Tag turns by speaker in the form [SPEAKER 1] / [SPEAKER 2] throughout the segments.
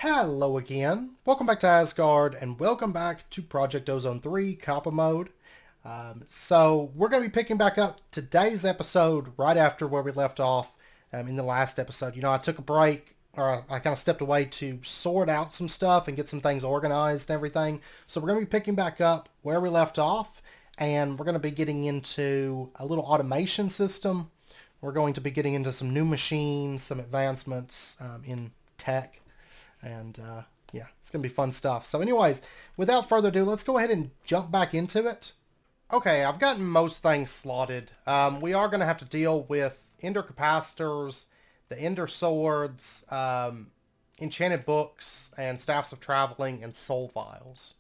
[SPEAKER 1] Hello again. Welcome back to Asgard, and welcome back to Project Ozone 3 Kappa mode. So we're going to be picking back up today's episode right after where we left off in the last episode. You know, I took a break, or I kind of stepped away to sort out some stuff and get some things organized and everything. So we're going to be picking back up where we left off, and we're going to be getting into a little automation system. We're going to be getting into some new machines, some advancements in tech. And yeah, it's going to be fun stuff. So anyways, without further ado, let's go ahead and jump back into it. Okay, I've gotten most things slotted. We are going to have to deal with ender capacitors, the ender swords, enchanted books, and staffs of traveling, and soul vials.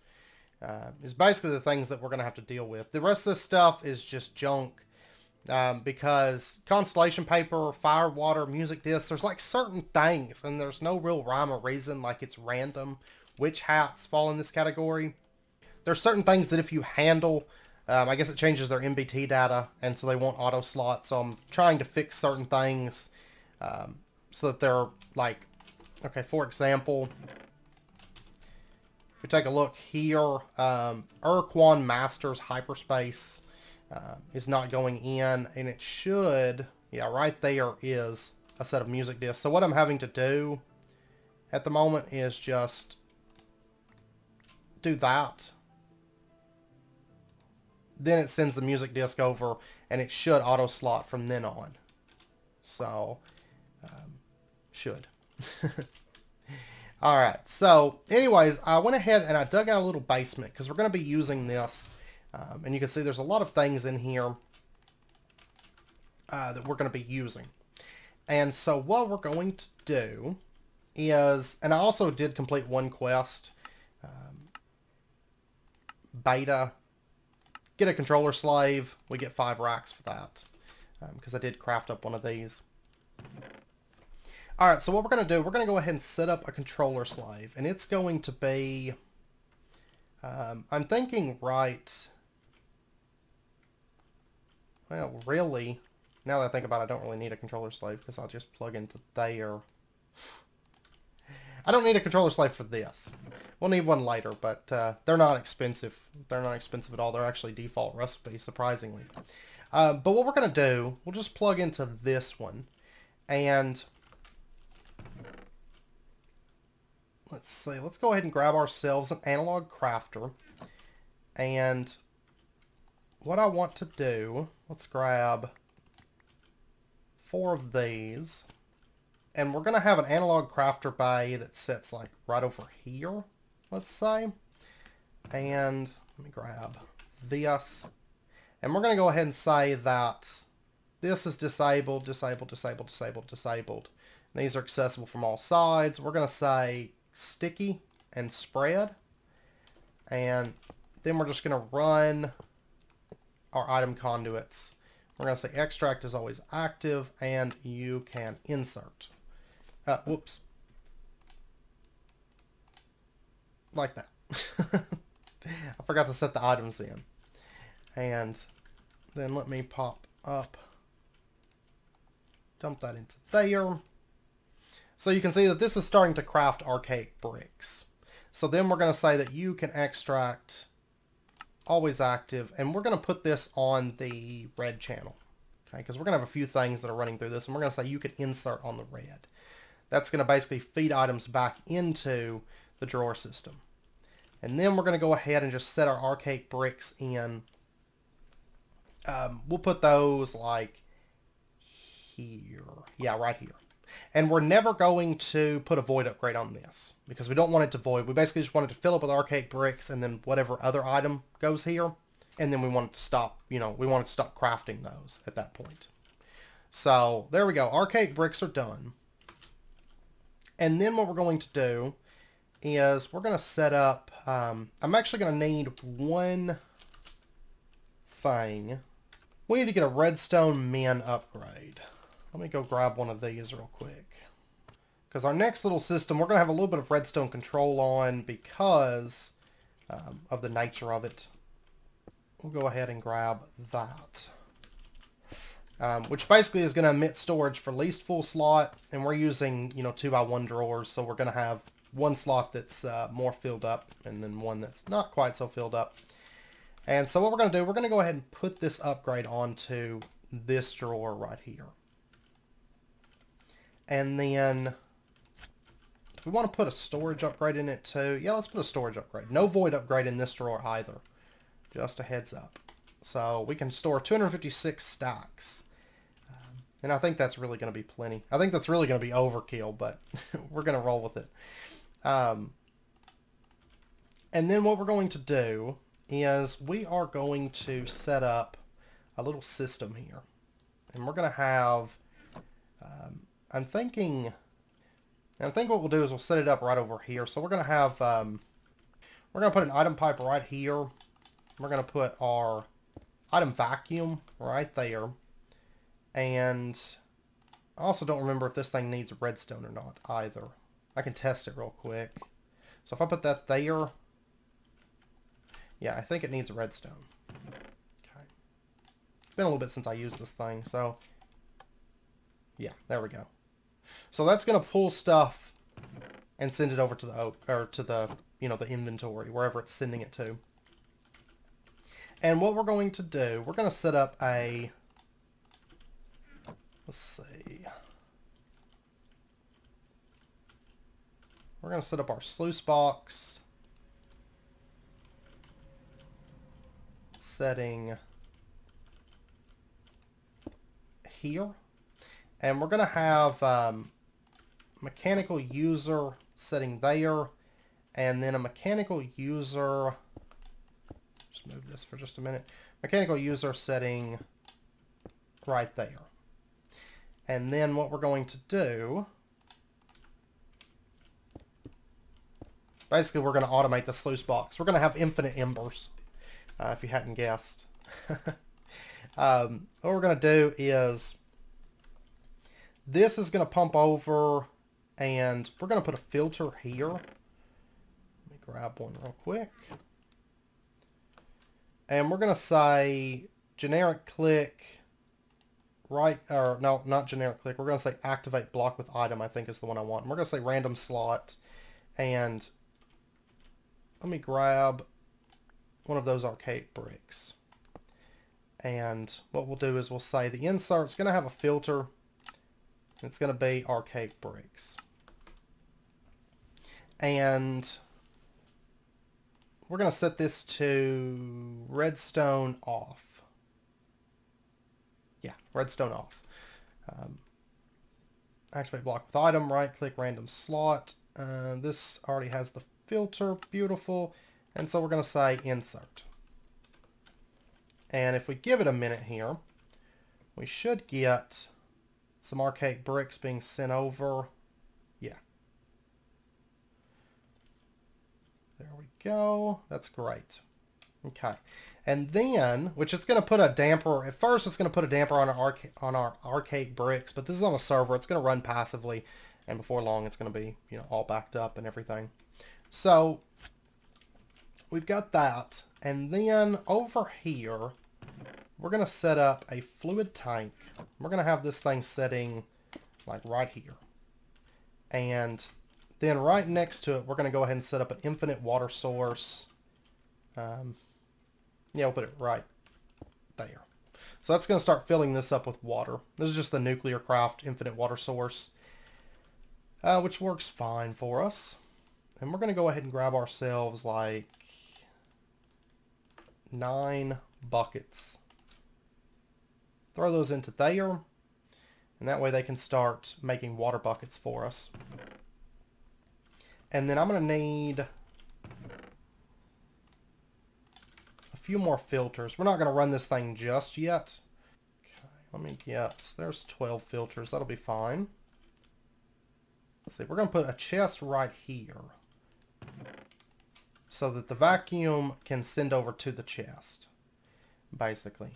[SPEAKER 1] Is basically the things that we're going to have to deal with. The rest of this stuff is just junk. Because constellation paper, fire, water, music discs, there's like certain things, and there's no real rhyme or reason, like it's random which hats fall in this category. There's certain things that if you handle, I guess it changes their MBT data, and so they won't auto slot, so I'm trying to fix certain things so that they're like, okay, for example, if we take a look here, Urquan Masters Hyperspace is not going in, and it should, yeah, right there is a set of music discs. So what I'm having to do at the moment is just do that. Then it sends the music disc over, and it should auto slot from then on. So, should. Alright, so anyways, I went ahead and I dug out a little basement, because we're going to be using this. And you can see there's a lot of things in here that we're going to be using. And so what we're going to do is, and I also did complete one quest, beta, get a controller slave. We get 5 racks for that, because I did craft up one of these. Alright, so what we're going to do, we're going to go ahead and set up a controller slave. And it's going to be, I'm thinking right... Well, really, now that I think about it, I don't really need a controller slave because I'll just plug into there. I don't need a controller slave for this. We'll need one later, but they're not expensive. They're not expensive at all. They're actually default recipe, surprisingly. But what we're going to do, we'll just plug into this one. And let's see. Let's go ahead and grab ourselves an analog crafter. And what I want to do, let's grab 4 of these, and we're going to have an analog crafter bay that sits like right over here, let's say, and let me grab this, and we're going to go ahead and say that this is disabled, disabled, disabled, disabled, disabled. And these are accessible from all sides. We're going to say sticky and spread, and then we're just going to run our item conduits. We're going to say extract is always active, and you can insert. Whoops. Like that. I forgot to set the items in. And then let me pop up. Dump that into there. So you can see that this is starting to craft archaic bricks. So then we're going to say that you can extract always active, and we're going to put this on the red channel, okay, because we're going to have a few things that are running through this, and we're going to say you can insert on the red. That's going to basically feed items back into the drawer system. And then we're going to go ahead and just set our archaic bricks in. We'll put those like here. Yeah, right here. And we're never going to put a void upgrade on this because we don't want it to void. We basically just want it to fill up with archaic bricks and then whatever other item goes here. And then we want it to stop, you know, we want it to stop crafting those at that point. So there we go. Archaic bricks are done. And then what we're going to do is we're going to set up, I'm actually going to need one thing. We need to get a redstone min upgrade. Let me go grab one of these real quick. Because our next little system, we're going to have a little bit of redstone control on because of the nature of it. We'll go ahead and grab that. which basically is going to emit storage for least full slot, and we're using, 2x1 drawers, so we're going to have one slot that's more filled up, and then one that's not quite so filled up. And so what we're going to do, we're going to go ahead and put this upgrade onto this drawer right here. And then we want to put a storage upgrade in it too. Yeah, let's put a storage upgrade. No void upgrade in this drawer either. Just a heads up. So we can store 256 stacks. And I think that's really going to be plenty. I think that's really going to be overkill, but we're going to roll with it. And then what we're going to do is we are going to set up a little system here. And we're going to have, I think what we'll do is we'll set it up right over here. So we're going to have, we're going to put an item pipe right here. We're going to put our item vacuum right there. And I also don't remember if this thing needs redstone or not either. I can test it real quick. So if I put that there, yeah, I think it needs redstone. Okay. It's been a little bit since I used this thing, so yeah, there we go. So that's going to pull stuff and send it over to the the inventory, wherever it's sending it to. And what we're going to do, we're going to set up a, let's see, we're going to set up our sluice box setting here. And we're going to have mechanical user setting there, and then a mechanical user, just move this for just a minute, mechanical user setting right there. And then what we're going to do, basically we're going to automate the sluice box. We're going to have infinite embers, if you hadn't guessed. What we're going to do is, this is going to pump over, and we're going to put a filter here. Let me grab one real quick. And we're going to say generic click, right, or no, not generic click. We're going to say activate block with item, I think is the one I want. And we're going to say random slot. And let me grab one of those archaic bricks. And what we'll do is we'll say the insert's going to have a filter. It's going to be archaic bricks. And we're going to set this to redstone off. Yeah, redstone off. Activate block with item, right click random slot. This already has the filter, beautiful. And so we're going to say insert. And if we give it a minute here, we should get some archaic bricks being sent over. Yeah. There we go. That's great. Okay. And then, which it's going to put a damper, at first it's going to put a damper on our archaic bricks, but this is on a server. It's going to run passively, and before long it's going to be, all backed up and everything. So, we've got that. And then over here, we're going to set up a fluid tank. We're going to have this thing setting like right here. And then right next to it, we're going to go ahead and set up an infinite water source. Yeah, we'll put it right there. So that's going to start filling this up with water. This is just the nuclear craft infinite water source, which works fine for us. And we're going to go ahead and grab ourselves like 9 buckets. Throw those into there, and that way they can start making water buckets for us. And then I'm going to need a few more filters. We're not going to run this thing just yet. Okay, let me get, there's 12 filters. That'll be fine. Let's see, we're going to put a chest right here so that the vacuum can send over to the chest, basically.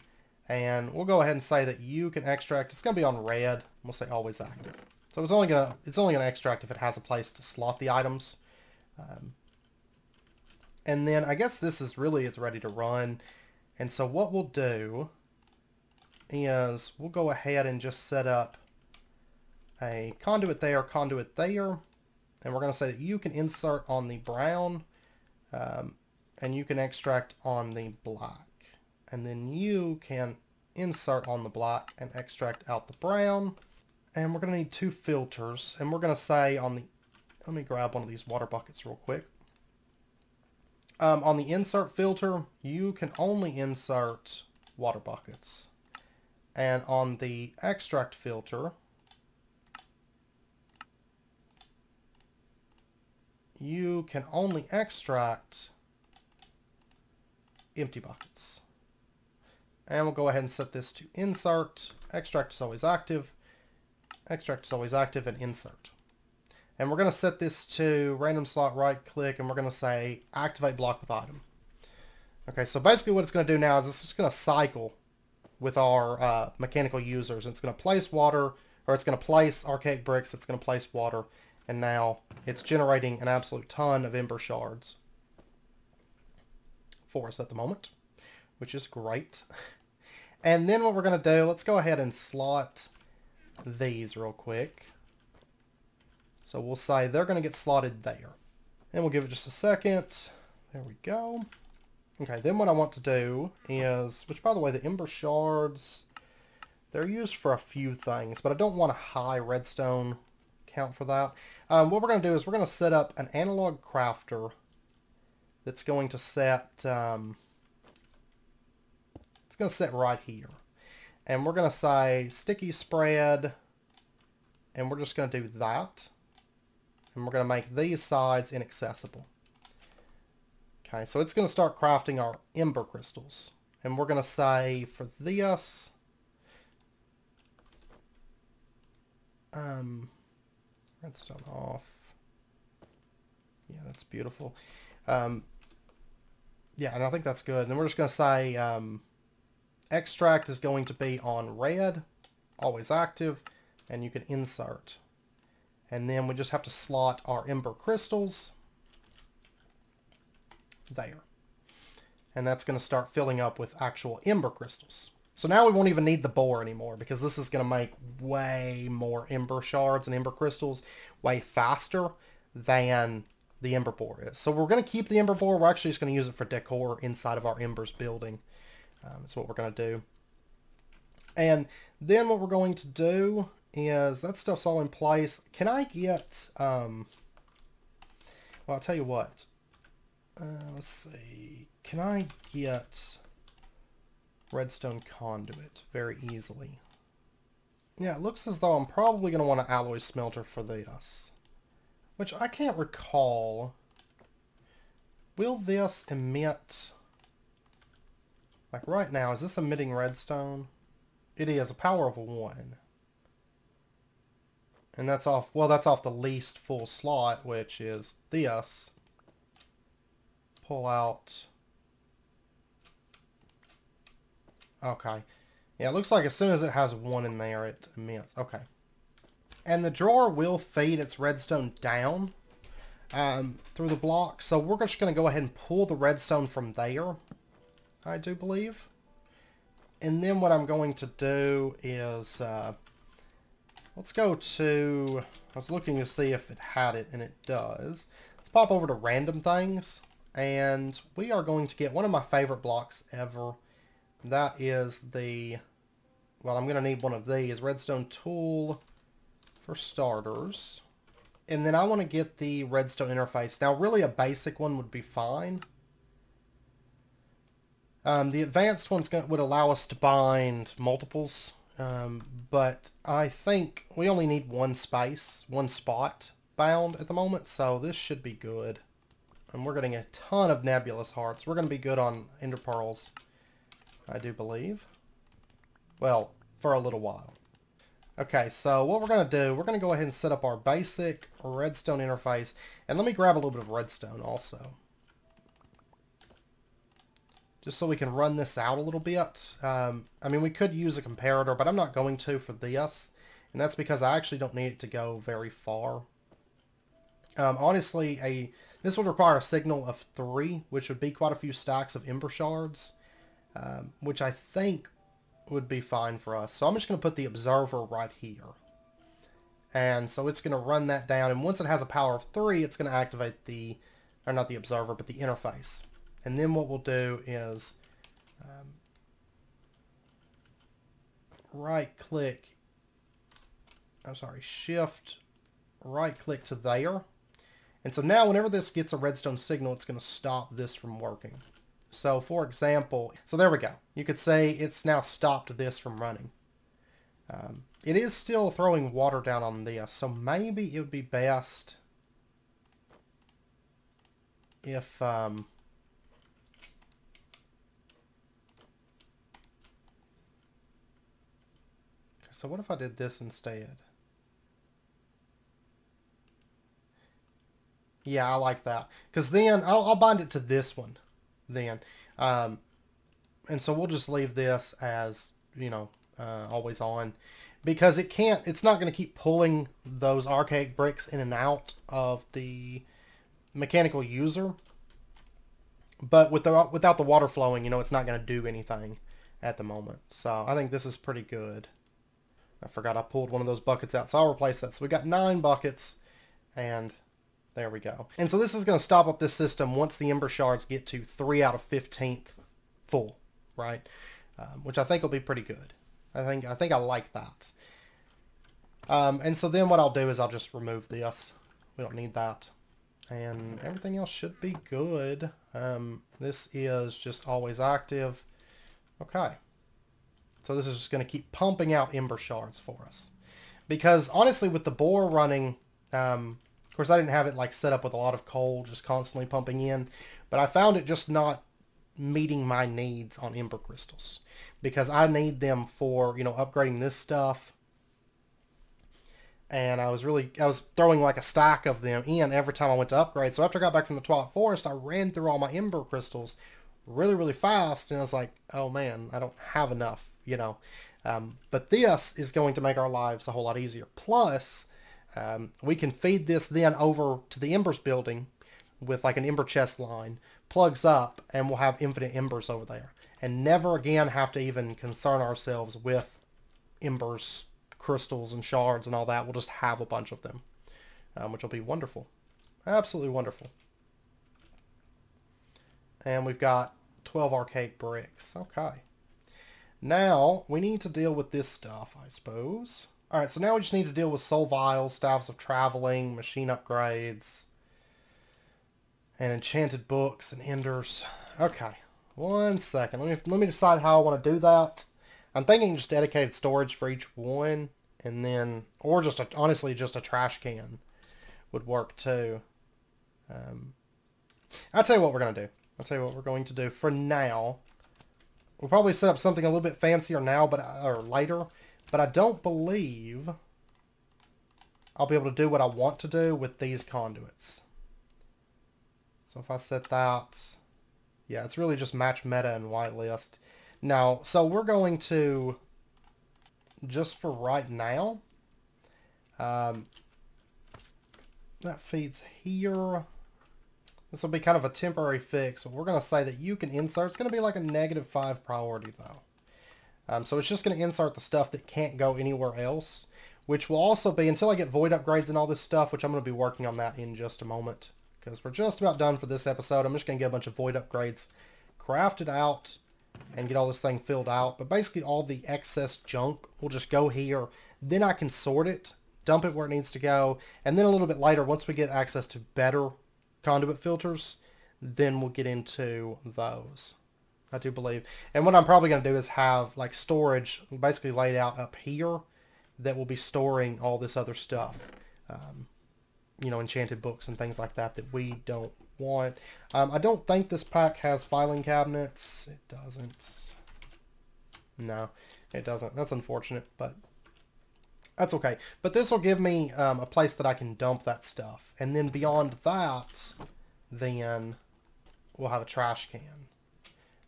[SPEAKER 1] And we'll go ahead and say that you can extract. It's going to be on red. We'll say always active. So it's only gonna extract if it has a place to slot the items. And then I guess this is really, it's ready to run. And so what we'll do is we'll go ahead and just set up a conduit there, And we're going to say that you can insert on the brown, and you can extract on the black. And then you can insert on the black and extract out the brown. And we're going to need 2 filters. And we're going to say on the... Let me grab one of these water buckets real quick. On the insert filter, you can only insert water buckets. And on the extract filter, you can only extract empty buckets. And we'll go ahead and set this to insert. Extract is always active. Extract is always active, and insert. And we're going to set this to random slot, right click, and we're going to say activate block with item. Okay, so basically what it's going to do now is it's just going to cycle with our mechanical users. It's going to place water, or it's going to place archaic bricks, it's going to place water, and now it's generating an absolute ton of Ember shards for us at the moment, which is great. And then what we're going to do, let's go ahead and slot these real quick. So we'll say they're going to get slotted there. And we'll give it just a second. There we go. Okay, then what I want to do is, which by the way, the Ember shards, they're used for a few things, but I don't want a high redstone count for that. What we're going to do is we're going to set up an analog crafter that's going to set, it's going to set right here. And we're going to say sticky spread, and we're just going to do that. And we're going to make these sides inaccessible. Okay, so it's going to start crafting our Ember crystals. And we're going to say for this, redstone off. Yeah, that's beautiful. Yeah, and I think that's good. And then we're just going to say extract is going to be on red, always active, and you can insert. And then we just have to slot our Ember crystals there. And that's going to start filling up with actual Ember crystals. So now we won't even need the bore anymore, because this is going to make way more Ember shards and Ember crystals way faster than the Ember bore is. So we're going to keep the Ember bore. We're actually just going to use it for decor inside of our Embers building. That's what we're going to do. And then what we're going to do is, that stuff's all in place. Can I get, well, I'll tell you what. Let's see. Can I get redstone conduit very easily? Yeah, it looks as though I'm probably going to want an alloy smelter for this, which I can't recall. Will this emit, like right now, is this emitting redstone? It is, a power of 1. And that's off, well, that's off the least full slot, which is this. Pull out. Okay. Yeah, it looks like as soon as it has 1 in there, it emits. Okay. And the drawer will feed its redstone down through the block. So we're just going to go ahead and pull the redstone from there, I do believe. And then what I'm going to do is, let's go to, I was looking to see if it had it, and it does. Let's pop over to random things, and we are going to get one of my favorite blocks ever. That is the, well, I'm going to need one of these, redstone tool for starters. And then I want to get the redstone interface. Now, really a basic one would be fine. The advanced one's would allow us to bind multiples, but I think we only need one spot bound at the moment, so this should be good. And we're getting a ton of nebulous hearts. We're going to be good on ender pearls, I do believe. Well, for a little while. Okay, so what we're going to do, we're going to go ahead and set up our basic redstone interface. And let me grab a little bit of redstone also, just so we can run this out a little bit. I mean, we could use a comparator, but I'm not going to for this. And that's because I actually don't need it to go very far. Honestly, this would require a signal of 3, which would be quite a few stacks of Ember shards, which I think would be fine for us. So I'm just going to put the observer right here. And so it's going to run that down. And once it has a power of 3, it's going to activate or not the observer, but the interface. And then what we'll do is shift right click to there. And so now whenever this gets a redstone signal, it's going to stop this from working. So for example, so there we go. You could say it's now stopped this from running. It is still throwing water down on this, so maybe it would be best if so what if I did this instead? Yeah, I like that. Because then I'll bind it to this one then. And so we'll just leave this as, always on. Because it's not going to keep pulling those archaic bricks in and out of the mechanical user. But without the water flowing, it's not going to do anything at the moment. So I think this is pretty good. I forgot I pulled one of those buckets out, so I'll replace that. So we got 9 buckets, and there we go. And so this is going to stop up this system once the Ember shards get to 3 out of 15th full, right? Which I think will be pretty good. I think I like that. And so then what I'll do is I'll just remove this. We don't need that. And everything else should be good. This is just always active. Okay. So this is just going to keep pumping out Ember shards for us. Because honestly, with the bore running, of course I didn't have it like set up with a lot of coal just constantly pumping in, but I found it just not meeting my needs on Ember crystals. Because I need them for, upgrading this stuff. And I was throwing like a stack of them in every time I went to upgrade. So after I got back from the Twilight Forest, I ran through all my Ember crystals really, really fast. And I was like, oh man, I don't have enough. But this is going to make our lives a whole lot easier. Plus, we can feed this then over to the Embers building with like an Ember chest line, plugs up, and we'll have infinite Embers over there. And never again have to even concern ourselves with Embers, crystals, and shards and all that. We'll just have a bunch of them, which will be wonderful. Absolutely wonderful. And we've got 12 arcade bricks. Okay. Now, we need to deal with this stuff, I suppose. Alright, so now we just need to deal with soul vials, staffs of traveling, machine upgrades, and enchanted books and enders. Okay, one second. Let me decide how I want to do that. I'm thinking just dedicated storage for each one, and then, or just honestly just a trash can would work too. I'll tell you what we're going to do. I'll tell you what we're going to do for now. We'll probably set up something a little bit fancier now, or later, but I don't believe I'll be able to do what I want to do with these conduits. So if I set that, yeah, it's really just match meta and whitelist. Now, so we're going to, just for right now, that feeds here. This will be kind of a temporary fix. We're going to say that you can insert. It's going to be like a -5 priority, though. So it's just going to insert the stuff that can't go anywhere else, which will also be, until I get void upgrades and all this stuff, which I'm going to be working on that in just a moment, because we're just about done for this episode. I'm just going to get a bunch of void upgrades crafted out and get all this thing filled out. But basically all the excess junk will just go here. Then I can sort it, dump it where it needs to go, and then a little bit later, once we get access to better conduit filters, then we'll get into those, I do believe. And what I'm probably going to do is have like storage basically laid out up here that will be storing all this other stuff. Enchanted books and things like that we don't want. I don't think this pack has filing cabinets. It doesn't. No, it doesn't. That's unfortunate, but that's okay. But this will give me a place that I can dump that stuff. And then beyond that, then we'll have a trash can.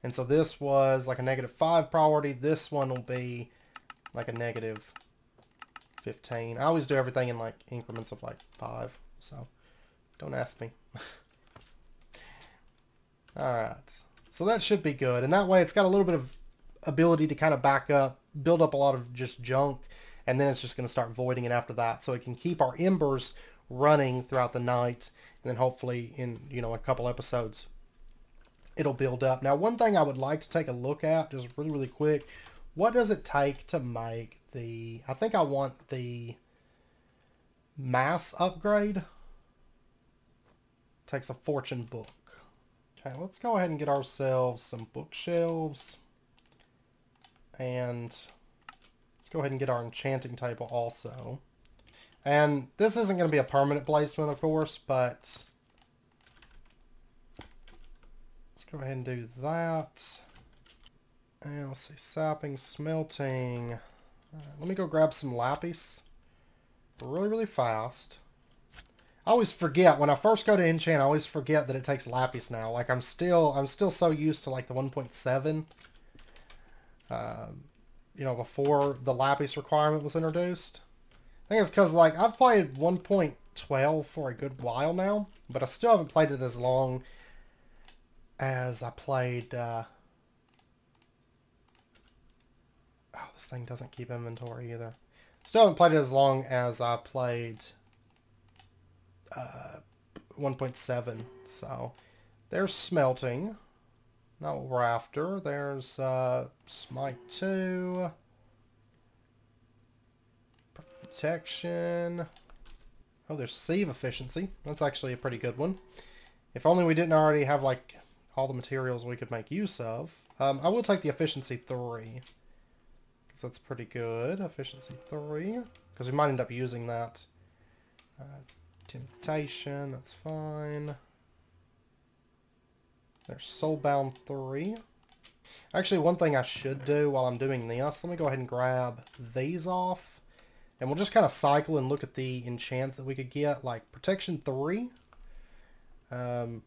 [SPEAKER 1] And so this was like a -5 priority. This one will be like a -15. I always do everything in like increments of like 5. So don't ask me. Alright. So that should be good. And that way it's got a little bit of ability to kind of back up, build up a lot of just junk. and then it's just going to start voiding it after that. So it can keep our embers running throughout the night, and then hopefully in, a couple episodes, it'll build up. Now, one thing I would like to take a look at, just really, really quick, what does it take to make I think I want the mass upgrade. Takes a fortune book. Okay, let's go ahead and get ourselves some bookshelves. And let's go ahead and get our enchanting table also. And this isn't going to be a permanent placement, of course, but let's go ahead and do that. And let's see, sapping, smelting. Let me go grab some lapis really, really fast. I always forget, when I first go to enchant, I always forget that it takes lapis now. Like, I'm still so used to, like, the 1.7. Before the lapis requirement was introduced. I think it's because, like, I've played 1.12 for a good while now, but I still haven't played it as long as I played, Oh, this thing doesn't keep inventory either. Still haven't played it as long as I played 1.7. So there's smelting. Not what we're after. There's smite 2. Protection. Oh, there's sieve efficiency. That's actually a pretty good one. If only we didn't already have, like, all the materials we could make use of. I will take the efficiency 3. Because that's pretty good. Efficiency 3. Because we might end up using that. Temptation, that's fine. There's Soulbound 3. Actually, one thing I should do while I'm doing this, let me go ahead and grab these off. And we'll just kind of cycle and look at the enchants that we could get, like Protection 3. And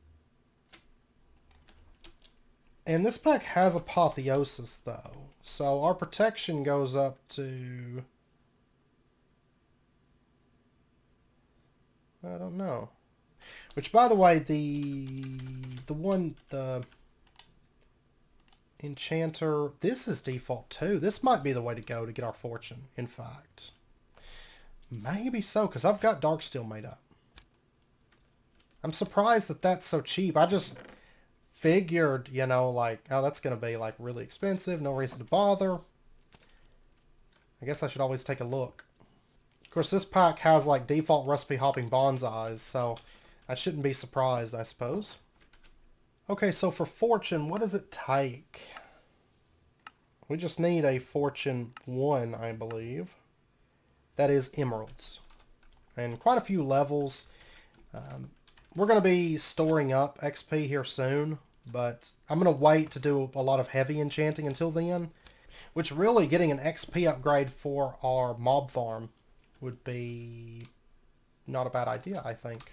[SPEAKER 1] this pack has Apotheosis, though. So our protection goes up to... I don't know. Which, by the way, the Enchanter, this is default too. This might be the way to go to get our fortune, in fact. Maybe so, because I've got Darksteel made up. I'm surprised that that's so cheap. I just figured, like, oh, that's going to be, like, really expensive. No reason to bother. I guess I should always take a look. Of course, this pack has, like, default recipe hopping bonsais, so I shouldn't be surprised, I suppose. Okay, so for fortune, what does it take? We just need a fortune 1, I believe. That is emeralds. And quite a few levels. We're going to be storing up XP here soon, but I'm going to wait to do a lot of heavy enchanting until then. Which really, getting an XP upgrade for our mob farm would be not a bad idea, I think.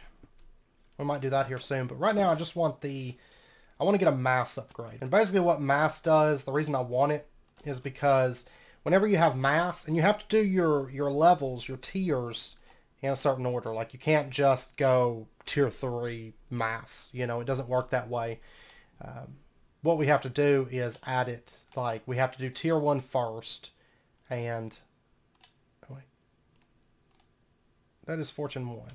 [SPEAKER 1] We might do that here soon, but right now I just want I want to get a mass upgrade. And basically what mass does, the reason I want it, is because whenever you have mass, and you have to do your levels, your tiers, in a certain order. Like, you can't just go tier 3 mass. It doesn't work that way. What we have to do is add it, like, we have to do tier 1 first, and, oh wait, that is fortune 1.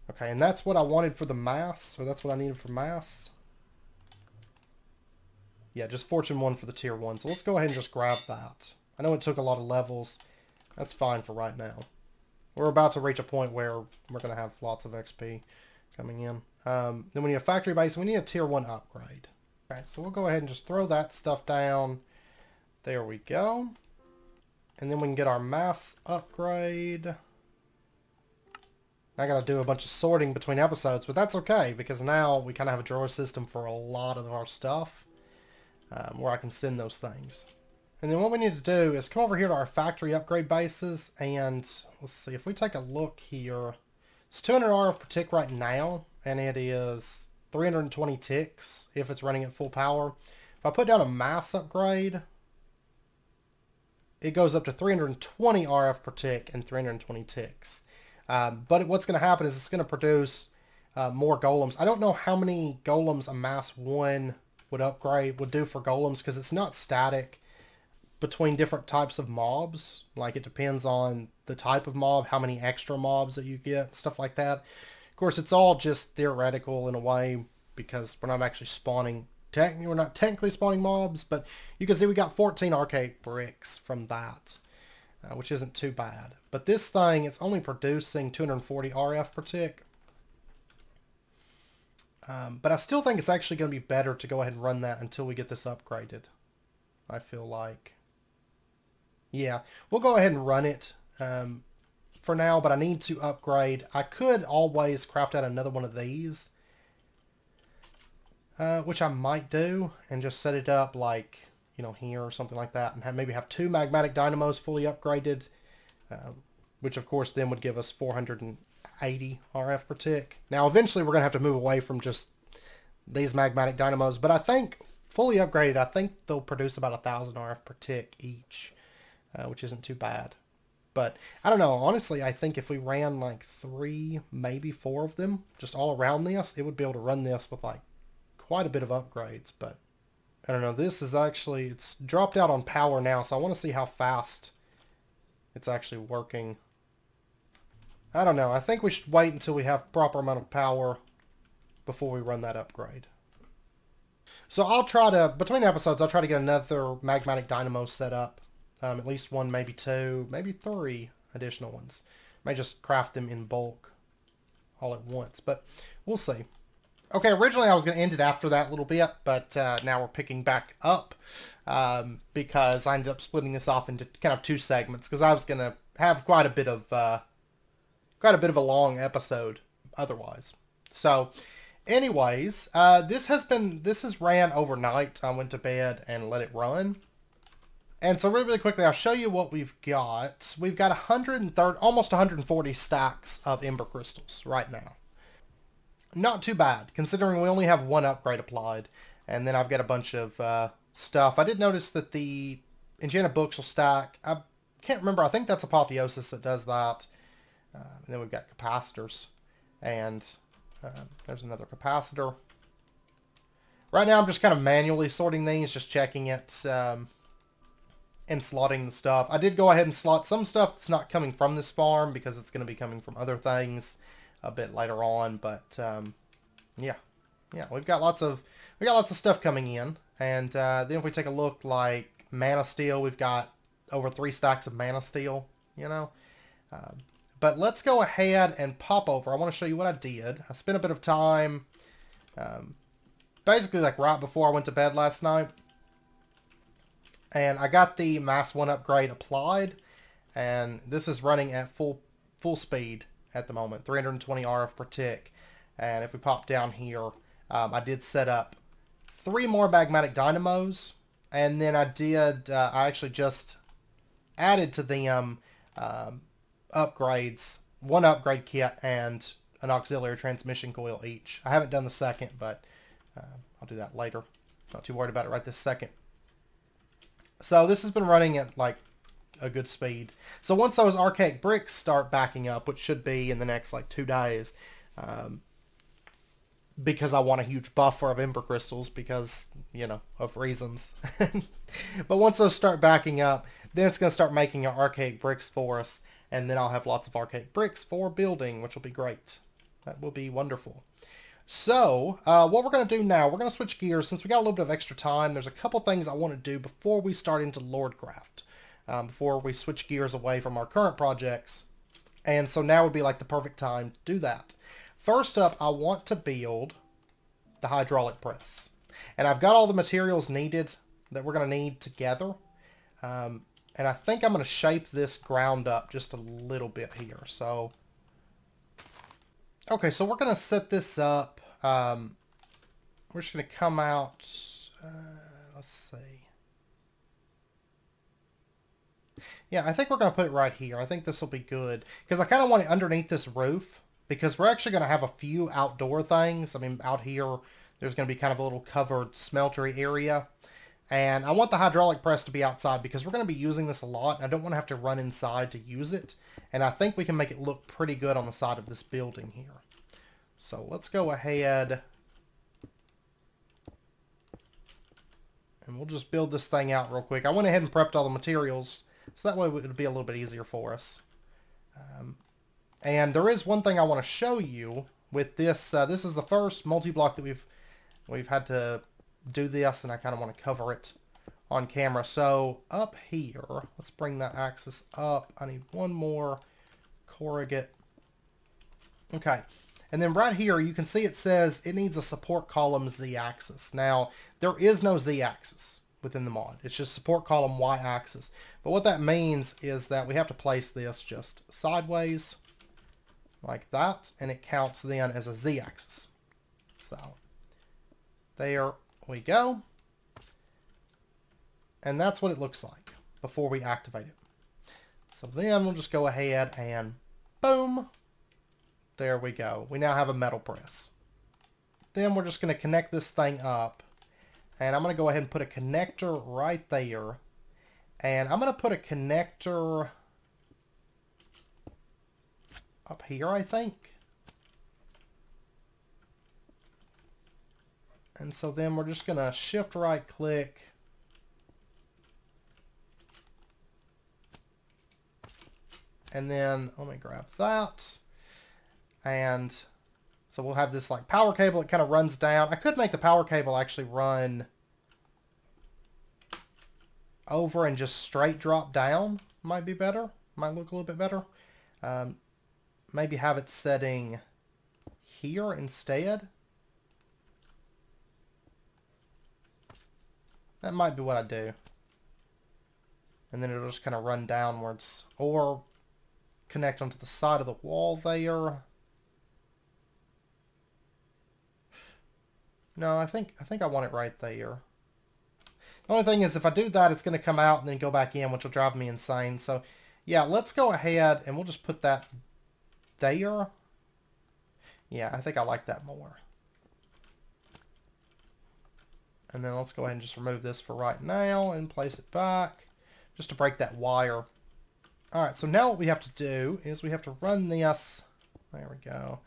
[SPEAKER 1] Okay, and that's what I wanted for the mass, or that's what I needed for mass. Yeah, just fortune 1 for the tier 1. So let's go ahead and just grab that. I know it took a lot of levels. That's fine for right now. We're about to reach a point where we're going to have lots of XP coming in. Then we need a factory base, and we need a tier 1 upgrade. Okay, so we'll go ahead and just throw that stuff down. There we go. And then we can get our mass upgrade. I got to do a bunch of sorting between episodes, but that's okay, because now we kind of have a drawer system for a lot of our stuff, where I can send those things. And then what we need to do is come over here to our factory upgrade bases, and let's see, if we take a look here, it's 200 RF per tick right now, and it is 320 ticks if it's running at full power. If I put down a mass upgrade, it goes up to 320 RF per tick and 320 ticks. But what's going to happen is it's going to produce more golems. I don't know how many golems a mass 1 would do for golems, because it's not static. between different types of mobs. Like it depends on the type of mob, how many extra mobs that you get, stuff like that. Of course, it's all just theoretical in a way because we're not actually spawning. We're not technically spawning mobs, but you can see we got 14 arcade bricks from that, which isn't too bad. But this thing, it's only producing 240 RF per tick. But I still think it's actually going to be better to go ahead and run that until we get this upgraded. I feel like. Yeah, we'll go ahead and run it for now, but I need to upgrade. I could always craft out another one of these, which I might do, and just set it up like, you know, here or something like that, and maybe have 2 magmatic dynamos fully upgraded, which of course then would give us 480 RF per tick. Now eventually we're going to have to move away from just these magmatic dynamos, but I think fully upgraded, I think they'll produce about 1,000 RF per tick each, which isn't too bad. But I don't know, honestly, I think if we ran like 3, maybe 4 of them just all around this, it would be able to run this with like quite a bit of upgrades. But I don't know, this is actually, it's dropped out on power now, so I want to see how fast it's actually working. I don't know, I think we should wait until we have proper amount of power before we run that upgrade. So I'll try to, between episodes, I'll try to get another magmatic dynamo set up. At least 1, maybe 2, maybe 3 additional ones. May just craft them in bulk all at once, but we'll see. Okay, originally I was going to end it after that little bit, but now we're picking back up because I ended up splitting this off into kind of 2 segments because I was going to have quite a bit of a long episode otherwise. So, anyways, this has ran overnight. I went to bed and let it run. And so really quickly, I'll show you what we've got. We've got 130, almost 140 stacks of Ember crystals right now. Not too bad, considering we only have 1 upgrade applied. And then I've got a bunch of stuff. I did notice that the enchanted books will stack. I can't remember. I think that's Apotheosis that does that. And then we've got capacitors. And there's another capacitor. Right now, I'm just kind of manually sorting these, just checking it. And slotting the stuff. I did go ahead and slot some stuff that's not coming from this farm because it's going to be coming from other things a bit later on. But yeah, we've got lots of stuff coming in. And then if we take a look, like mana steel, we've got over 3 stacks of mana steel. You know, but let's go ahead and pop over. I want to show you what I did. I spent a bit of time, basically like right before I went to bed last night. And I got the Mass 1 upgrade applied, and this is running at full speed at the moment, 320 RF per tick. And if we pop down here, I did set up 3 more magmatic dynamos, and then I actually just added to them upgrades, 1 upgrade kit and an auxiliary transmission coil each. I haven't done the second, but I'll do that later. Not too worried about it right this second. So this has been running at like a good speed. So once those archaic bricks start backing up, which should be in the next like 2 days, because I want a huge buffer of Ember crystals because, you know, of reasons. But once those start backing up, then it's going to start making our archaic bricks for us, and then I'll have lots of archaic bricks for building, which will be great. That will be wonderful. So, what we're going to do now, we're going to switch gears. Since we got a little bit of extra time, there's a couple things I want to do before we start into Lordcraft, before we switch gears away from our current projects. And so now would be like the perfect time to do that. First up, I want to build the hydraulic press. And I've got all the materials needed that we're going to need together. And I think I'm going to shape this ground up just a little bit here. So, okay, so we're going to set this up. We're just going to come out, let's see. Yeah, I think we're going to put it right here. I think this will be good. Because I kind of want it underneath this roof. Because we're actually going to have a few outdoor things. I mean, out here, there's going to be kind of a little covered smeltery area. And I want the hydraulic press to be outside because we're going to be using this a lot. And I don't want to have to run inside to use it. And I think we can make it look pretty good on the side of this building here. So let's go ahead And we'll just build this thing out real quick. I went ahead and prepped all the materials, so that way it would be a little bit easier for us. And there is one thing I want to show you with this. This is the first multi-block that we've had to do this, and I kind of want to cover it on camera. So up here, let's bring that axis up. I need one more corrugate. Okay. And then right here, you can see it says it needs a support column Z-axis. Now, there is no Z-axis within the mod. It's just support column Y-axis. But what that means is that we have to place this just sideways, like that, and it counts then as a Z-axis. So, there we go. And that's what it looks like before we activate it. So then we'll just go ahead and boom. There we go. We now have a metal press. Then we're just going to connect this thing up. And I'm going to go ahead and put a connector right there. And I'm going to put a connector up here, I think. And so then we're just going to shift right click. And then let me grab that. And so we'll have this like power cable. It kind of runs down. I could make the power cable actually run over and just straight drop down. Might be better. Might look a little bit better. Maybe have it setting here instead. That might be what I do. And then it'll just kind of run downwards. Or connect onto the side of the wall there. No, I think I want it right there. The only thing is if I do that, it's going to come out and then go back in, which will drive me insane. So, yeah, let's go ahead and we'll just put that there. Yeah, I think I like that more. And then let's go ahead and just remove this for right now and place it back just to break that wire. All right, so now what we have to do is we have to run this. There we go.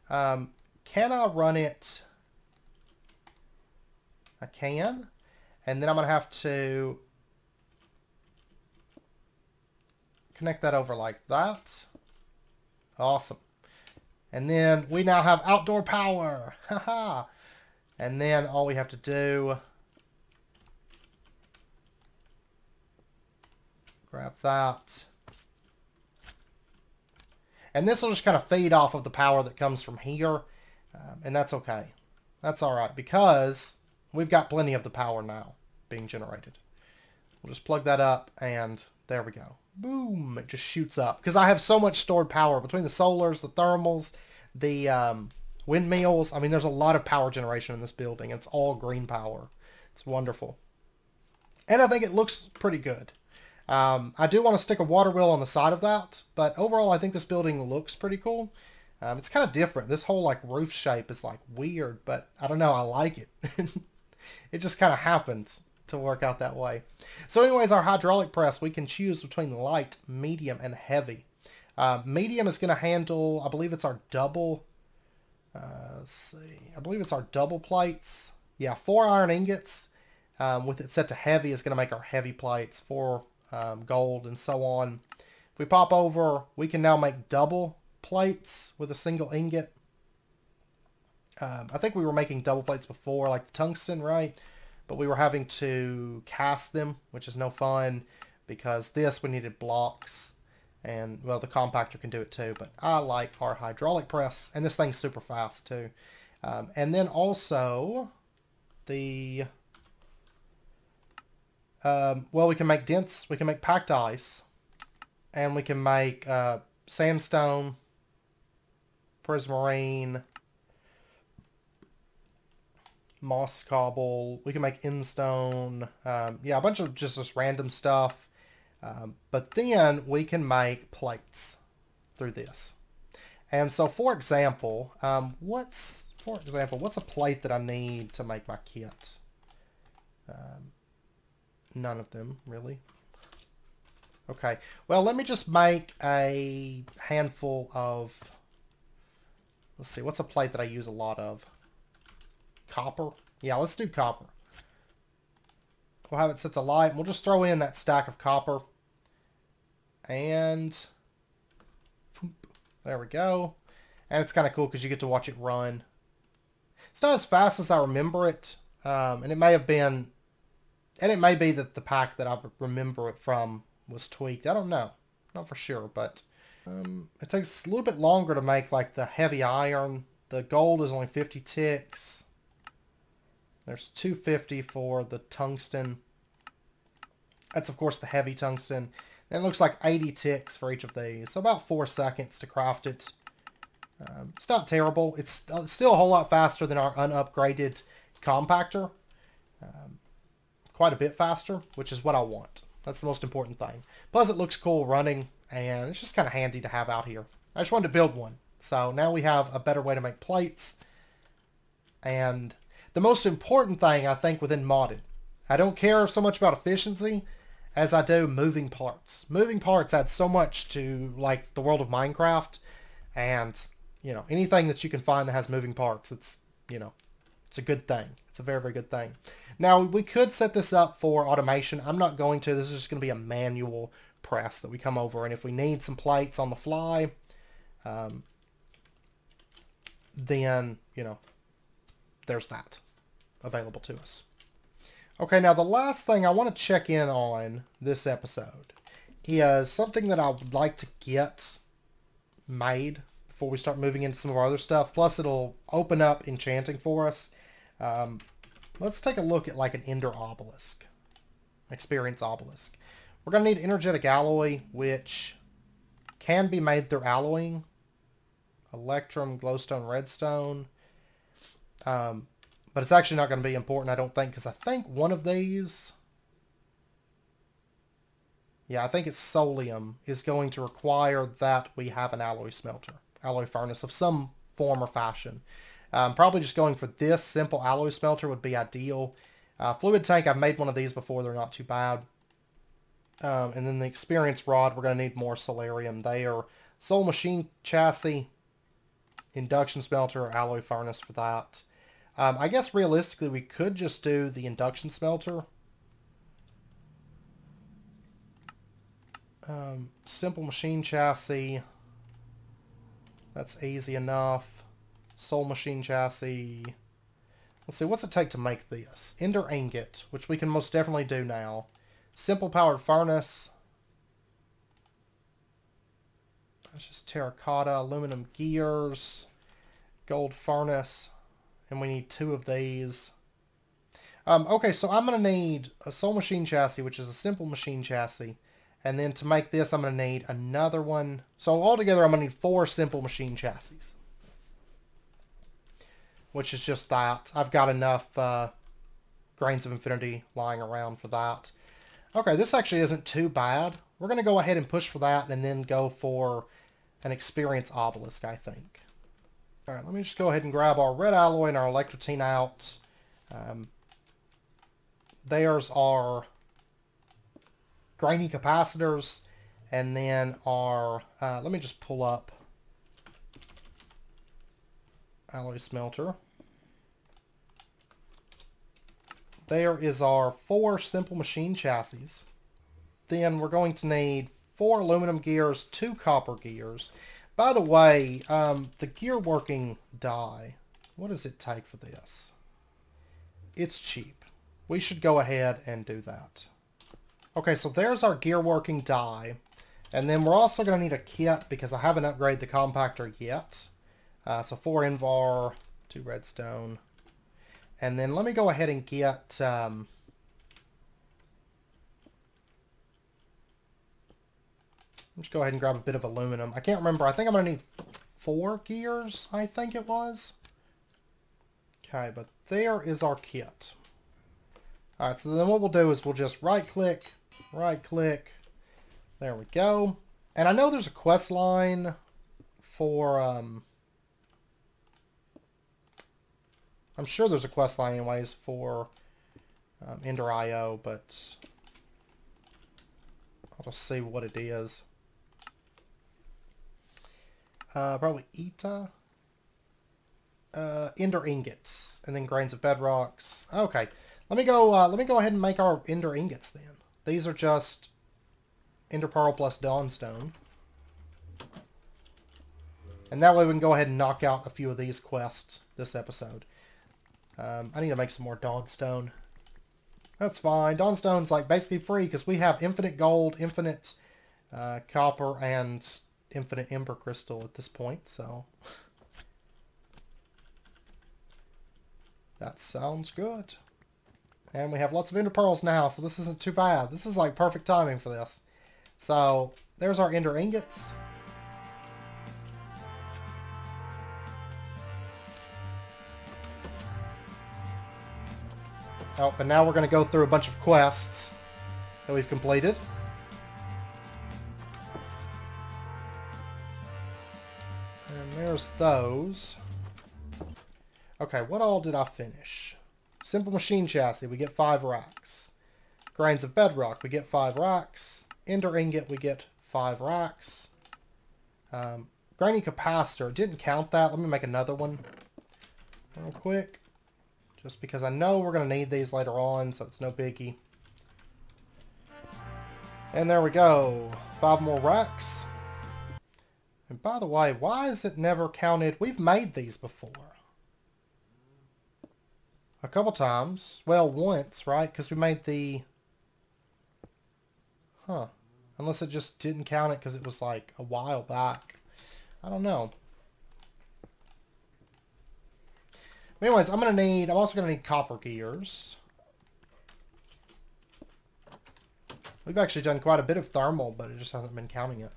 [SPEAKER 1] Can I run it? I can. And then I'm going to have to connect that over like that. Awesome. And then we now have outdoor power. Haha. And then all we have to do, grab that. And this will just kind of feed off of the power that comes from here. And that's okay. That's all right because we've got plenty of the power now being generated. We'll just plug that up and there we go. Boom. It just shoots up. Because I have so much stored power between the solars, the thermals, the windmills. I mean, there's a lot of power generation in this building. It's all green power. It's wonderful. And I think it looks pretty good. I do want to stick a water wheel on the side of that. But overall, I think this building looks pretty cool. It's kind of different. This whole like roof shape is like weird. But I don't know. I like it. It just kind of happens to work out that way. So anyways, our hydraulic press, we can choose between light, medium, and heavy. Medium is going to handle, I believe it's our double, let's see, I believe it's our double plates. Yeah, 4 iron ingots with it set to heavy is going to make our heavy plates for gold and so on. If we pop over, we can now make double plates with a single ingot. I think we were making double plates before, like the tungsten, right? But we were having to cast them, which is no fun because this, we needed blocks. And, well, the compactor can do it too. But I like our hydraulic press. And this thing's super fast too. And then also, the... well, we can make dents. We can make packed ice. And we can make sandstone, prismarine, moss cobble. We can make instone. Yeah, a bunch of just this random stuff. But then we can make plates through this. And so, for example, what's a plate that I need to make my kit? None of them, really. Okay, well, let me just make a handful of, let's see, what's a plate that I use a lot of? Copper? Yeah, let's do copper. We'll have it set to light. And we'll just throw in that stack of copper. And there we go. And it's kind of cool because you get to watch it run. It's not as fast as I remember it. And it may have been... And it may be that the pack that I remember it from was tweaked. I don't know. Not for sure, but... it takes a little bit longer to make like the heavy iron. The gold is only 50 ticks. There's 250 for the tungsten. That's, of course, the heavy tungsten. And it looks like 80 ticks for each of these. So about 4 seconds to craft it. It's not terrible. It's still a whole lot faster than our unupgraded compactor. Quite a bit faster, which is what I want. That's the most important thing. Plus, it looks cool running, and it's just kind of handy to have out here. I just wanted to build one. So now we have a better way to make plates. And... the most important thing, I think, within modded, I don't care so much about efficiency as I do moving parts. Moving parts add so much to, like, the world of Minecraft. And, you know, anything that you can find that has moving parts, it's, you know, it's a good thing. It's a very, very good thing. Now, we could set this up for automation. I'm not going to. This is just going to be a manual press that we come over. And if we need some plates on the fly, then, you know, there's that available to us. Okay, now the last thing I want to check in on this episode is something that I would like to get made before we start moving into some of our other stuff. Plus, it'll open up enchanting for us. Let's take a look at like an Ender Obelisk. Experience Obelisk. We're going to need energetic alloy, which can be made through alloying. Electrum, glowstone, redstone. But it's actually not going to be important, I don't think, because I think one of these... yeah, I think it's Solium is going to require that we have an alloy smelter, alloy furnace of some form or fashion. Probably just going for this simple alloy smelter would be ideal. Fluid tank, I've made one of these before, they're not too bad. And then the experience rod, we're going to need more solarium there. Soul machine chassis, induction smelter, alloy furnace for that. I guess realistically we could just do the induction smelter. Simple machine chassis. That's easy enough. Soul machine chassis. Let's see, what's it take to make this? Ender ingot, which we can most definitely do now. Simple powered furnace. That's just terracotta, aluminum gears, gold furnace. And we need 2 of these. Okay, so I'm going to need a soul machine chassis, which is a simple machine chassis. And then to make this, I'm going to need another one. So altogether, I'm going to need 4 simple machine chassis. Which is just that. I've got enough grains of infinity lying around for that. Okay, this actually isn't too bad. We're going to go ahead and push for that and then go for an experience obelisk, I think. Alright, let me just go ahead and grab our red alloy and our electrotine out. There's our grainy capacitors. And then our... let me just pull up alloy smelter. There is our 4 simple machine chassis. Then we're going to need 4 aluminum gears, 2 copper gears. By the way, the gear working die, what does it take for this? It's cheap. We should go ahead and do that. Okay, so there's our gear working die. And then we're also going to need a kit because I haven't upgraded the compactor yet. So 4 Invar, 2 redstone. And then let me go ahead and get... let's go ahead and grab a bit of aluminum. I can't remember. I think I'm going to need 4 gears, I think it was. Okay, but there is our kit. Alright, so then what we'll do is we'll just right-click. There we go. And I know there's a quest line for... I'm sure there's a quest line anyways for Ender IO, but I'll just see what it is. Probably Ita. Ender ingots. And then grains of bedrocks. Okay. Let me go ahead and make our ender ingots then. These are just ender pearl plus dawnstone. And that way we can go ahead and knock out a few of these quests this episode. I need to make some more dawnstone. That's fine. Dawnstone's like basically free because we have infinite gold, infinite copper, and infinite ember crystal at this point. So that sounds good. And we have lots of ender pearls now, so this isn't too bad. This is like perfect timing for this. So there's our ender ingots. Oh, but now we're going to go through a bunch of quests that we've completed. And there's those. Okay, what all did I finish? Simple machine chassis, we get 5 racks. Grains of bedrock, we get 5 racks. Ender ingot, we get 5 racks. Grainy capacitor, didn't count that. Let me make another one real quick. Just because I know we're going to need these later on, so it's no biggie. And there we go. 5 more racks. And by the way, why is it never counted? We've made these before. A couple times. Well, once, right? Because we made the... Huh. Unless it just didn't count it because it was like a while back. I don't know. But anyways, I'm also going to need copper gears. We've actually done quite a bit of thermal, but it just hasn't been counting it.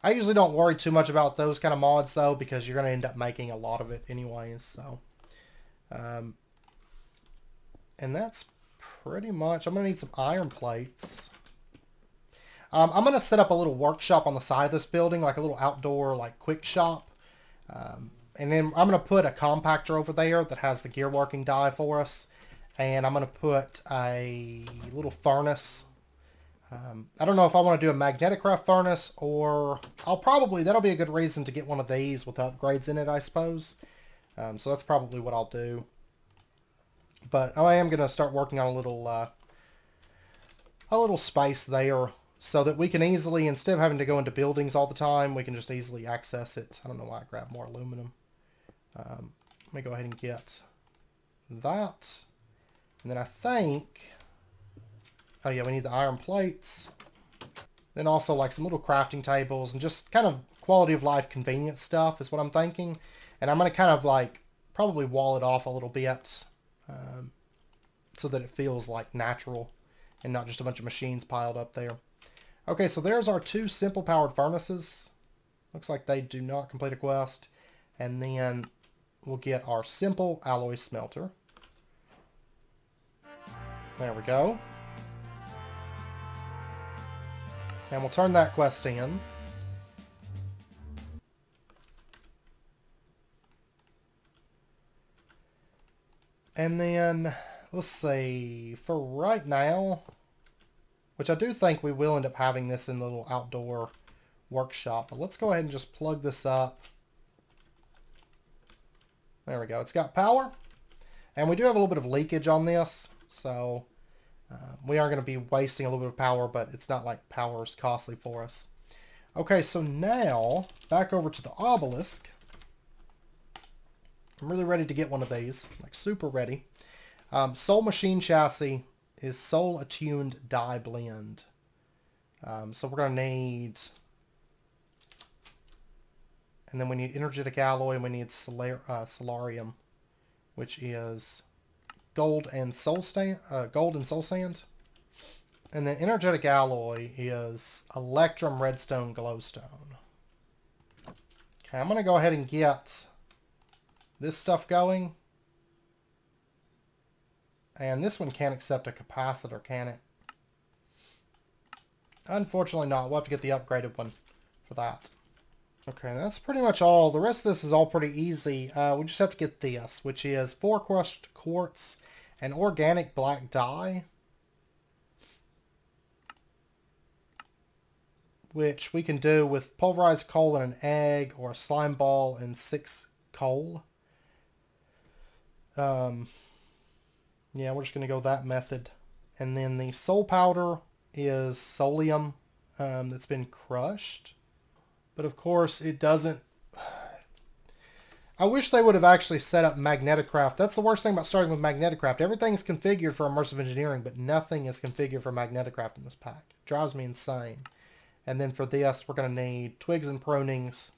[SPEAKER 1] I usually don't worry too much about those kind of mods, though, because you're going to end up making a lot of it anyways, so. And that's pretty much... I'm going to need some iron plates. I'm going to set up a little workshop on the side of this building, like a little outdoor, like, quick shop. And then I'm going to put a compactor over there that has the gear working die for us. And I'm going to put a little furnace. I don't know if I want to do a magneticraft furnace or that'll be a good reason to get one of these with upgrades in it, I suppose. So that's probably what I'll do. But I am going to start working on a little space there so that we can easily, instead of having to go into buildings all the time, we can just easily access it. I don't know why I grabbed more aluminum. Let me go ahead and get that. And then I think... Oh yeah, we need the iron plates. Then also like some little crafting tables and just kind of quality of life convenience stuff is what I'm thinking. And I'm going to kind of like probably wall it off a little bit so that it feels like natural and not just a bunch of machines piled up there. Okay, so there's our 2 simple powered furnaces. Looks like they do not complete a quest. And then we'll get our simple alloy smelter. There we go. And we'll turn that quest in. And then, let's see, for right now, which I do think we will end up having this in the little outdoor workshop, but let's go ahead and just plug this up. There we go. It's got power. And we do have a little bit of leakage on this, so... we are going to be wasting a little bit of power, but it's not like power is costly for us. Okay, so now, back over to the Obelisk. I'm really ready to get one of these, like super ready. Soul Machine Chassis is Soul Attuned Die Blend. So we're going to need... And then we need Energetic Alloy, and we need Solarium, which is... gold and soul sand. And then energetic alloy is electrum redstone glowstone. Okay, I'm going to go ahead and get this stuff going. And this one can't accept a capacitor, can it? Unfortunately not. We'll have to get the upgraded one for that. Okay, that's pretty much all. The rest of this is all pretty easy. We just have to get this, which is 4 crushed quartz and organic black dye, which we can do with pulverized coal and an egg, or a slime ball and 6 coal. Yeah, we're just going to go that method. And then the soul powder is solium that's been crushed. But of course, it doesn't... I wish they would have actually set up magneticraft. That's the worst thing about starting with magneticraft. Everything is configured for immersive engineering, but nothing is configured for magneticraft in this pack. It drives me insane. And then for this, we're going to need twigs and prunings.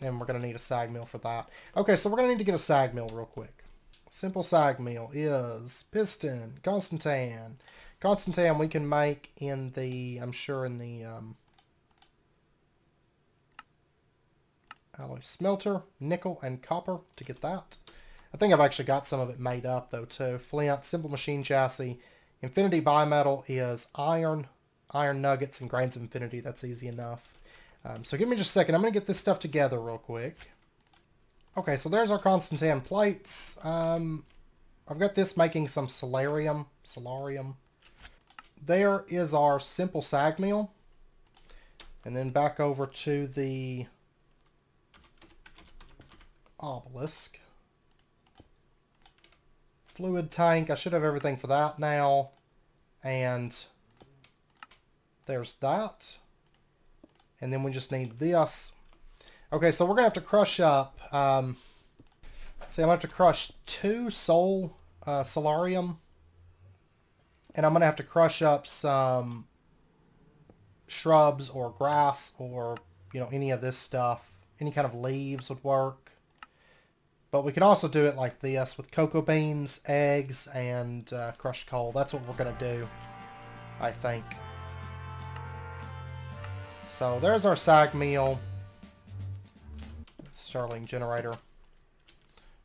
[SPEAKER 1] And we're going to need a sag mill for that. Okay, so we're going to need to get a sag mill real quick. Simple sag mill is piston, constantan. Constantan we can make in the, I'm sure in the alloy smelter, nickel, and copper to get that. I think I've actually got some of it made up though too. Flint, simple machine chassis. Infinity bimetal is iron, iron nuggets, and grains of infinity. That's easy enough. So give me just a second. I'm going to get this stuff together real quick. Okay, so there's our constantan plates. I've got this making some solarium. There is our simple sag mill. And then back over to the Obelisk. Fluid tank. I should have everything for that now. And there's that. And then we just need this. Okay, so we're going to have to crush up... see, I'm going to have to crush 2 solarium. And I'm going to have to crush up some shrubs or grass or, you know, any of this stuff. Any kind of leaves would work. But we can also do it like this with cocoa beans, eggs, and crushed coal. That's what we're going to do, I think. So there's our sag mill. Starling generator.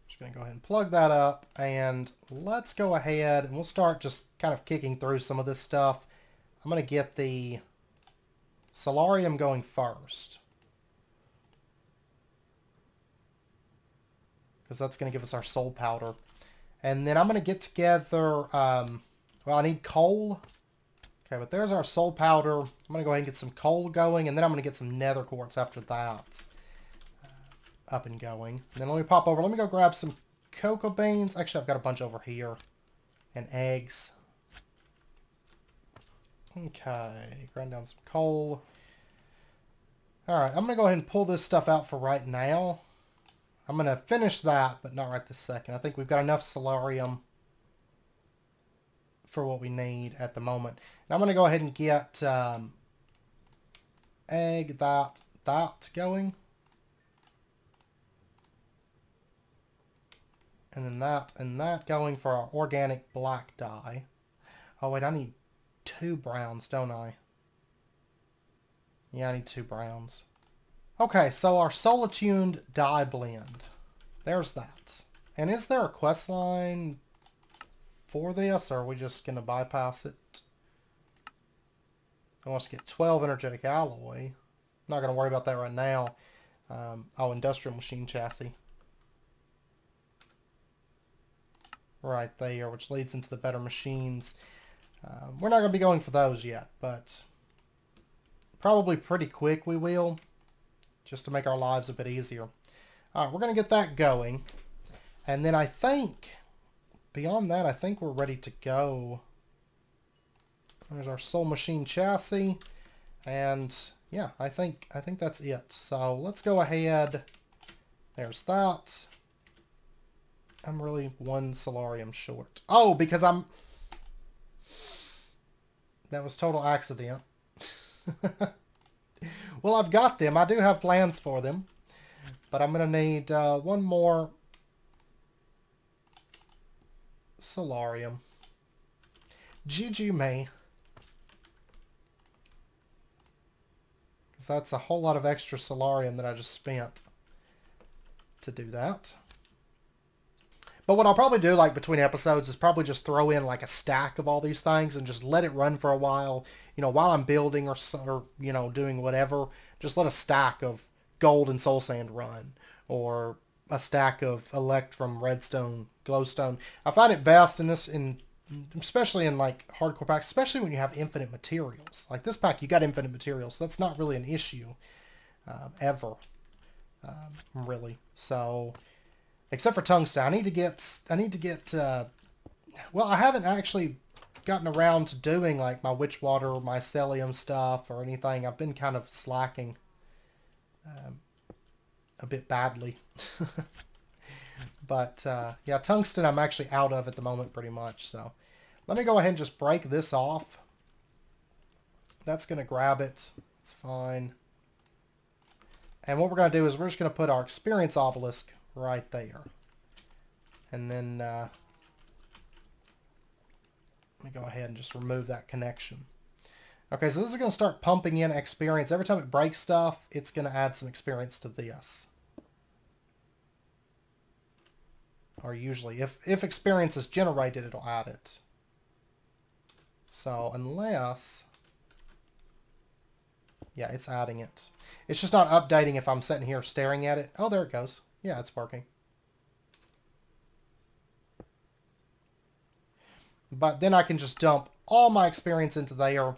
[SPEAKER 1] Just going to go ahead and plug that up. And let's go ahead and we'll start just kind of kicking through some of this stuff. I'm going to get the solarium going first, because that's going to give us our soul powder. And then I'm going to get together, well, I need coal. Okay, but there's our soul powder. I'm going to go ahead and get some coal going, and then I'm going to get some nether quartz after that up and going. And then let me pop over. Let me go grab some cocoa beans. Actually, I've got a bunch over here. And eggs. Okay, grind down some coal. Alright, I'm going to go ahead and pull this stuff out for right now. I'm going to finish that, but not right this second. I think we've got enough solarium for what we need at the moment. Now I'm going to go ahead and get egg, that going. And then that going for our organic black dye. Oh wait, I need 2 browns, don't I? Yeah, I need 2 browns. Okay, so our solar-tuned dye blend. There's that. And is there a quest line for this, or are we just going to bypass it? I want to get 12 energetic alloy. Not going to worry about that right now. Oh, industrial machine chassis. Right there, which leads into the better machines. We're not going to be going for those yet, but probably pretty quick we will, just to make our lives a bit easier. Alright, we're going to get that going. And then I think, beyond that, I think we're ready to go. There's our soul machine chassis. And yeah, I think that's it. So let's go ahead. There's that. I'm really 1 solarium short. Oh, because I'm... That was total accident. Well, I've got them. I do have plans for them. But I'm going to need 1 more solarium. GG me. Because that's a whole lot of extra solarium that I just spent to do that. But what I'll probably do, like, between episodes is probably just throw in, like, a stack of all these things and just let it run for a while. You know, while I'm building or you know, doing whatever, just let a stack of gold and soul sand run. Or a stack of electrum, redstone, glowstone. I find it best in this, especially in, like, hardcore packs, especially when you have infinite materials. Like, this pack, you got infinite materials, so that's not really an issue, ever, really. So... Except for tungsten. I need to get, well, I haven't actually gotten around to doing like my witch water or mycelium stuff or anything. I've been kind of slacking a bit badly. But yeah, tungsten I'm actually out of at the moment pretty much. So let me go ahead and just break this off. That's going to grab it. It's fine. And what we're going to do is we're just going to put our experience obelisk right there. And then let me go ahead and just remove that connection. Okay, so this is going to start pumping in experience. Every time it breaks stuff, it's going to add some experience to this. Or usually, if experience is generated, it'll add it. So unless... yeah, it's adding it. It's just not updating if I'm sitting here staring at it. Oh, there it goes. Yeah, it's working. But then I can just dump all my experience into there.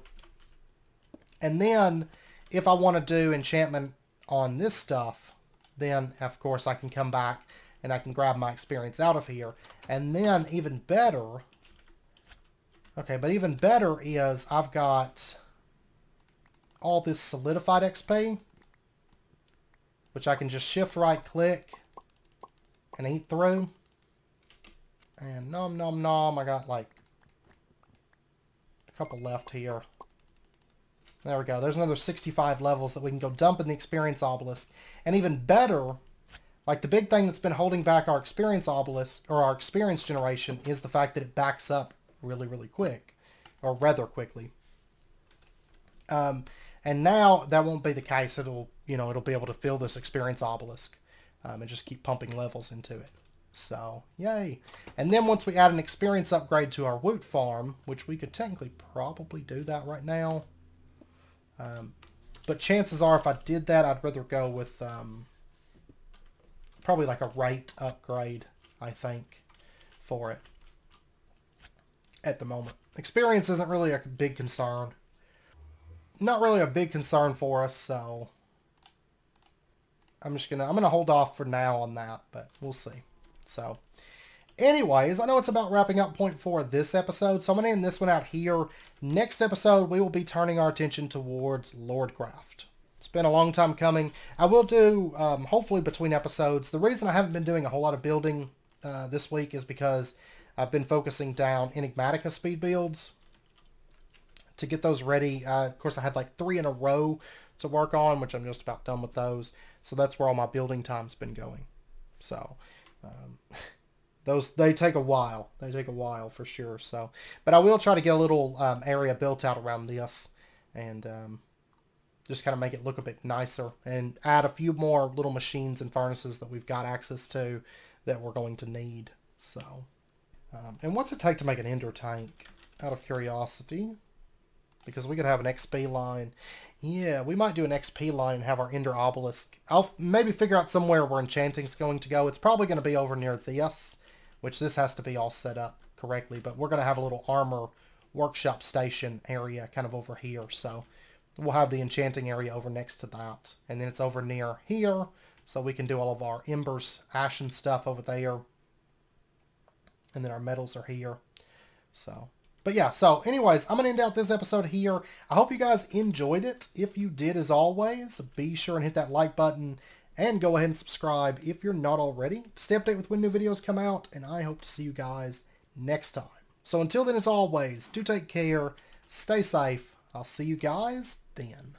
[SPEAKER 1] And then, if I want to do enchantment on this stuff, then, of course, I can come back and I can grab my experience out of here. And then, even better... okay, but even better is I've got all this solidified XP, which I can just shift right click and eat through. And nom nom nom, I got like a couple left here. There we go. There's another 65 levels that we can go dump in the experience obelisk. And even better, like the big thing that's been holding back our experience obelisk, or our experience generation, is the fact that it backs up really, really quick. Or rather quickly. And now that won't be the case. It'll, you know, it'll be able to fill this experience obelisk and just keep pumping levels into it. So, yay. And then once we add an experience upgrade to our woot farm, which we could technically probably do that right now. But chances are if I did that, I'd rather go with probably like a rate upgrade, I think, for it at the moment. Experience isn't really a big concern. Not really a big concern for us, so I'm gonna hold off for now on that, but we'll see. So anyways, I know it's about wrapping up point 4 of this episode, so I'm gonna end this one out here. Next episode, we will be turning our attention towards Lordcraft. It's been a long time coming. I will do, hopefully between episodes. The reason I haven't been doing a whole lot of building this week is because I've been focusing down Enigmatica speed builds to get those ready. Of course, I had like 3 in a row to work on, which I'm just about done with those. So that's where all my building time's been going. So they take a while. They take a while for sure. So, but I will try to get a little area built out around this and just kind of make it look a bit nicer and add a few more little machines and furnaces that we've got access to that we're going to need. So, and what's it take to make an ender tank? Out of curiosity. Because we could have an XP line. Yeah, we might do an XP line and have our Ender Obelisk. I'll maybe figure out somewhere where enchanting's going to go. It's probably going to be over near this, which this has to be all set up correctly. But we're going to have a little armor workshop station area kind of over here. So we'll have the enchanting area over next to that. And then it's over near here. So we can do all of our embers, ashen stuff over there. And then our metals are here. So... but yeah, so anyways, I'm going to end out this episode here. I hope you guys enjoyed it. If you did, as always, be sure and hit that like button and go ahead and subscribe if you're not already to stay updated with when new videos come out, and I hope to see you guys next time. So until then, as always, do take care, stay safe. I'll see you guys then.